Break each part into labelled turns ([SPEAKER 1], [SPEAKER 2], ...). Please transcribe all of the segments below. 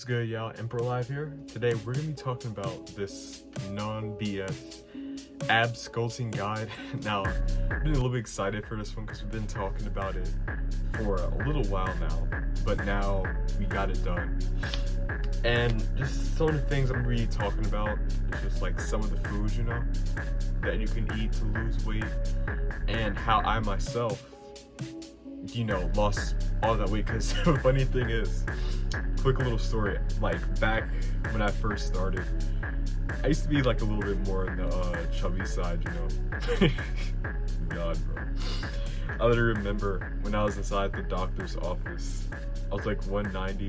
[SPEAKER 1] good, y'all? Emperor Live here. Today we're gonna be talking about this non-BS ab sculpting guide. Now, I've been a little bit excited for this one because we've been talking about it for a little while now, but now we got it done. And just some of the things I'm really talking about is just like some of the foods, that you can eat to lose weight, and how I myself, lost all that weight. Because the funny thing is, quick little story, like back when I first started, I used to be like a little bit more on the chubby side, God, bro. I literally remember when I was inside the doctor's office, I was like 190,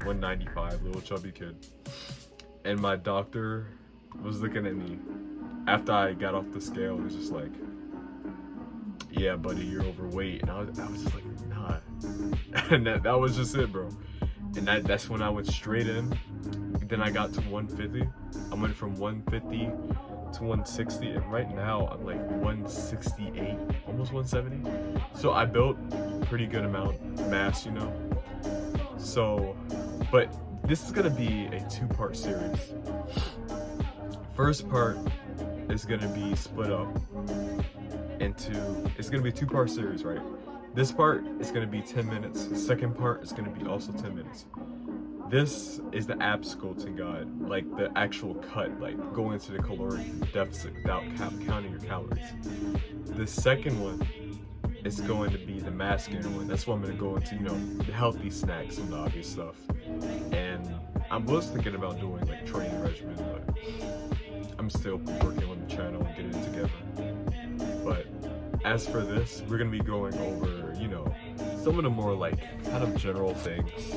[SPEAKER 1] 195, little chubby kid. And my doctor was looking at me after I got off the scale. It was just like, yeah, buddy, you're overweight. And I was just like, nah. And that was just it, bro. And that's when I went straight in. Then I got to 150. I went from 150 to 160, and right now I'm like 168, almost 170. So I built pretty good amount of mass, So, but this is gonna be a two-part series. First part is gonna be split up into, it's gonna be a two-part series, right? This part is gonna be 10 minutes. The second part is gonna be also 10 minutes. This is the ab sculpting guide, like the actual cut, like going into the caloric deficit without counting your calories. The second one is going to be the mass gainer one. That's what I'm gonna go into, the healthy snacks and the obvious stuff. And I was thinking about doing like training regimen, but I'm still working on the channel and getting it together. But as for this, we're gonna be going over, some of the more like kind of general things.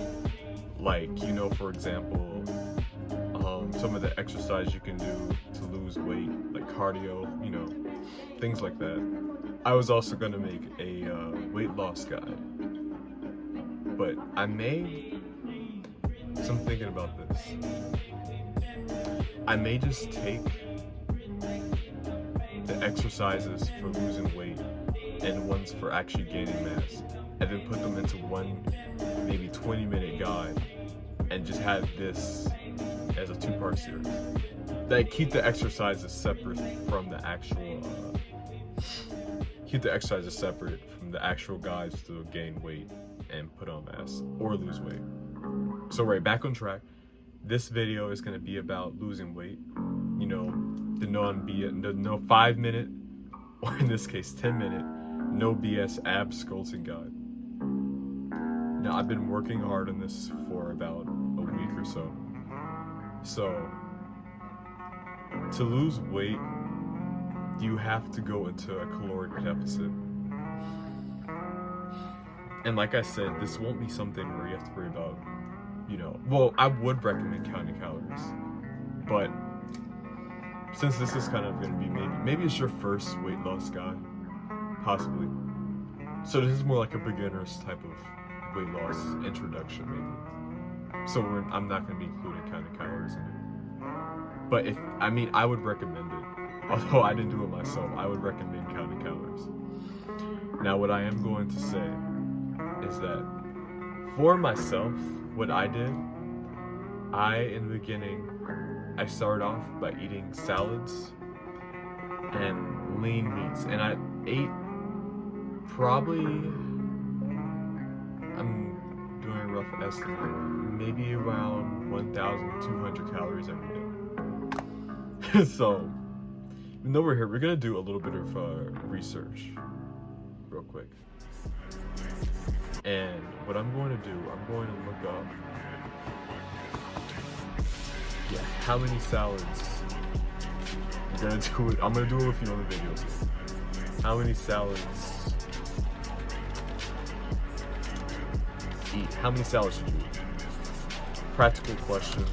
[SPEAKER 1] Like, for example, some of the exercise you can do to lose weight, like cardio, things like that. I was also gonna make a weight loss guide, but I'm thinking about this. I may just take the exercises for losing weight and ones for actually gaining mass, and then put them into one maybe 20-minute guide, and just have this as a two-part series. Like, keep the exercises separate from the actual guides to gain weight and put on mass or lose weight. So right, back on track. This video is going to be about losing weight, the no 5-minute, or in this case 10-minute, no BS ab sculpting guide. Now, I've been working hard on this for about a week or so. So, to lose weight, you have to go into a caloric deficit. And like I said, this won't be something where you have to worry about, well, I would recommend counting calories, but since this is kind of going to be maybe it's your first weight loss guide, possibly. So this is more like a beginner's type of weight loss introduction, maybe. So I'm not going to be including counting calories in it. But I would recommend it. Although I didn't do it myself, I would recommend counting calories. Now, what I am going to say is that for myself, what I did, in the beginning, I started off by eating salads and lean meats. And I ate probably, I'm doing a rough estimate, maybe around 1,200 calories every day. So, even though we're here, we're gonna do a little bit of research real quick. And what I'm going to do, I'm going to look up, how many salads. I'm gonna do it with you on the videos. How many salads eat? How many salads should you eat? Practical question,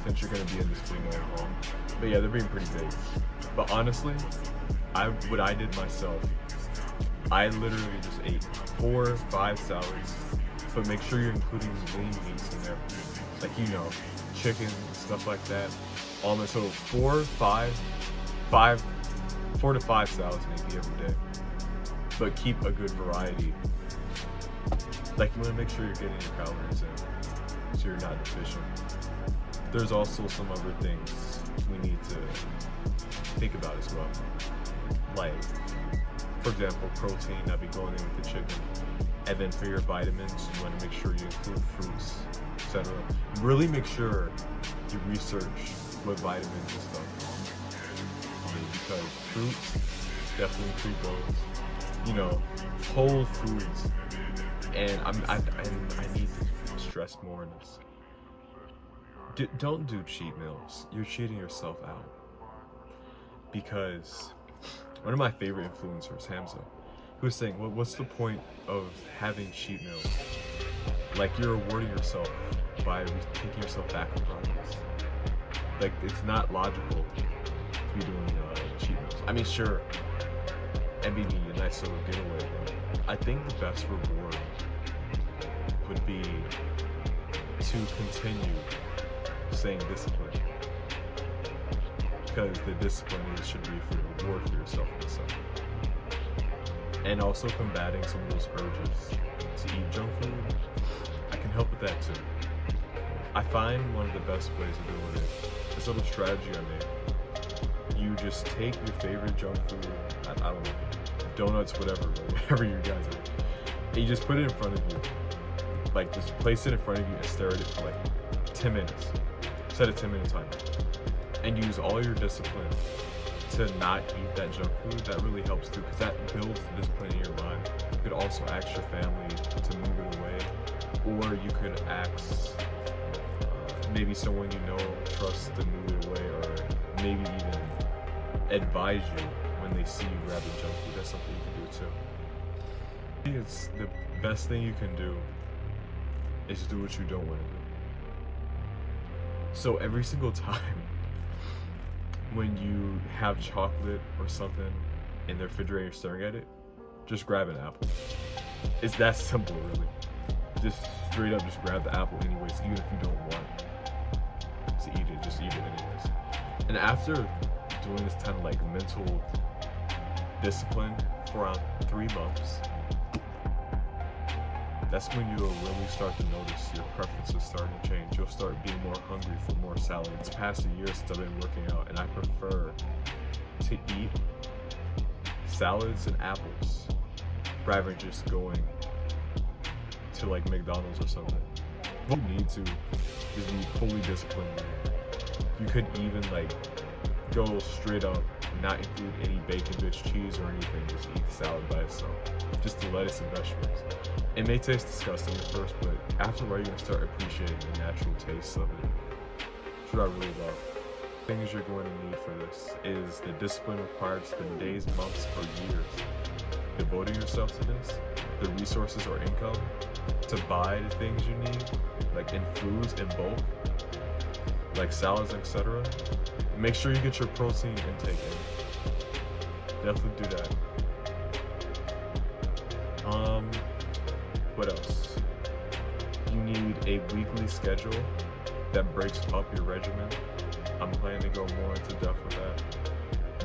[SPEAKER 1] since you're gonna be in this pretty long. But yeah, they're being pretty big. But honestly, what I did myself, I literally just ate 4 or 5 salads, but make sure you're including lean meats in there, like chicken, stuff like that. Almost, so 4 to 5 salads maybe every day. But keep a good variety. Like, you want to make sure you're getting your calories in. so you're not deficient. There's also some other things we need to think about as well. Like, for example, protein, that'd be going in with the chicken. And then for your vitamins, you want to make sure you include fruits, etc. Really make sure you research what vitamins and stuff. Because fruits, definitely include those. You know, whole foods. And I need to stress more on this. Don't do cheat meals. You're cheating yourself out. Because one of my favorite influencers, Hamza, who was saying, well, what's the point of having cheat meals? Like, you're rewarding yourself by taking yourself back on progress. Like, it's not logical to be doing cheat meals. I mean, sure, and maybe a nice little getaway, but I think the best reward would be to continue staying disciplined. Because the discipline should be for reward for yourself and stuff. And also combating some of those urges to eat junk food, I can help with that too. I find one of the best ways of doing it, this little strategy I made. You just take your favorite junk food, I don't know, donuts, whatever you guys are, and you just put it in front of you. Like, just place it in front of you and stare at it for like 10 minutes. Set a 10-minute timer. And use all your discipline to not eat that junk food. That really helps too, because that builds the discipline in your mind. You could also ask your family to move it away, or you could ask maybe someone you know, trust, to move it away, or maybe even advise you when they see you grabbing junk food. That's something you can do too. I think it's the best thing you can do is do what you don't want to do. So every single time when you have chocolate or something in the refrigerator staring at it, just grab an apple. It's that simple, really. Just straight up, just grab the apple anyways, even if you don't want to eat it, just eat it anyways. And after doing this kind of like mental discipline for around 3 months, that's when you'll really start to notice your preferences starting to change. You'll start being more hungry for more salad. It's past a year since I've been working out, and I prefer to eat salads and apples rather than just going to like McDonald's or something. You need to just be fully disciplined. You could even like go straight up, not include any bacon, bitch, cheese, or anything. Just eat the salad by itself. Just the lettuce and vegetables. It may taste disgusting at first, but afterward you're gonna start appreciating the natural taste of it. That's what I really love. Things you're going to need for this is the discipline required to spend days, months, or years devoting yourself to this, the resources or income to buy the things you need, like in foods in bulk, like salads, etc. Make sure you get your protein intake in. Definitely do that. What else? You need a weekly schedule that breaks up your regimen. I'm planning to go more into depth with that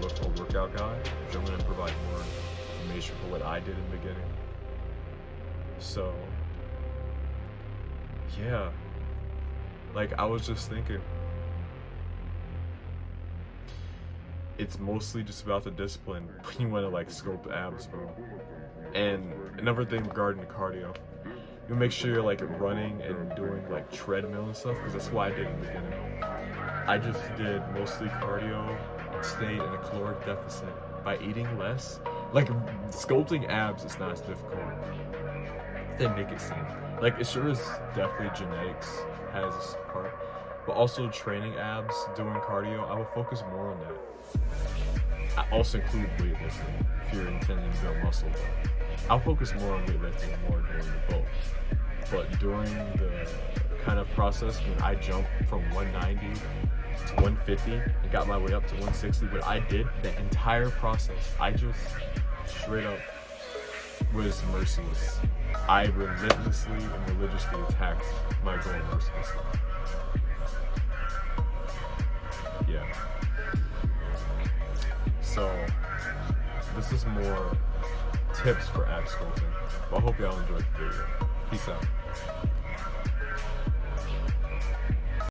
[SPEAKER 1] with a workout guide, which I'm going to provide more information for what I did in the beginning. So, yeah. Like, I was just thinking, it's mostly just about the discipline when you want to like sculpt abs, bro. And another thing regarding the cardio, you make sure you're like running and doing like treadmill and stuff, because that's what I did in the beginning. I just did mostly cardio and stayed in a caloric deficit by eating less. Like, sculpting abs is not as difficult as they make it seem. Like, it sure is definitely genetics has this part, but also training abs, doing cardio, I will focus more on that. I also include weightlifting if you're intending to build muscle. I'll focus more on weightlifting more during the bulk. But during the kind of process when I jumped from 190 to 150 and got my way up to 160, what I did, the entire process, I just straight up was merciless. I relentlessly and religiously attacked my goal mercilessly. Yeah. So, this is more tips for ab sculpting. Well, I hope y'all enjoyed the video. Peace out.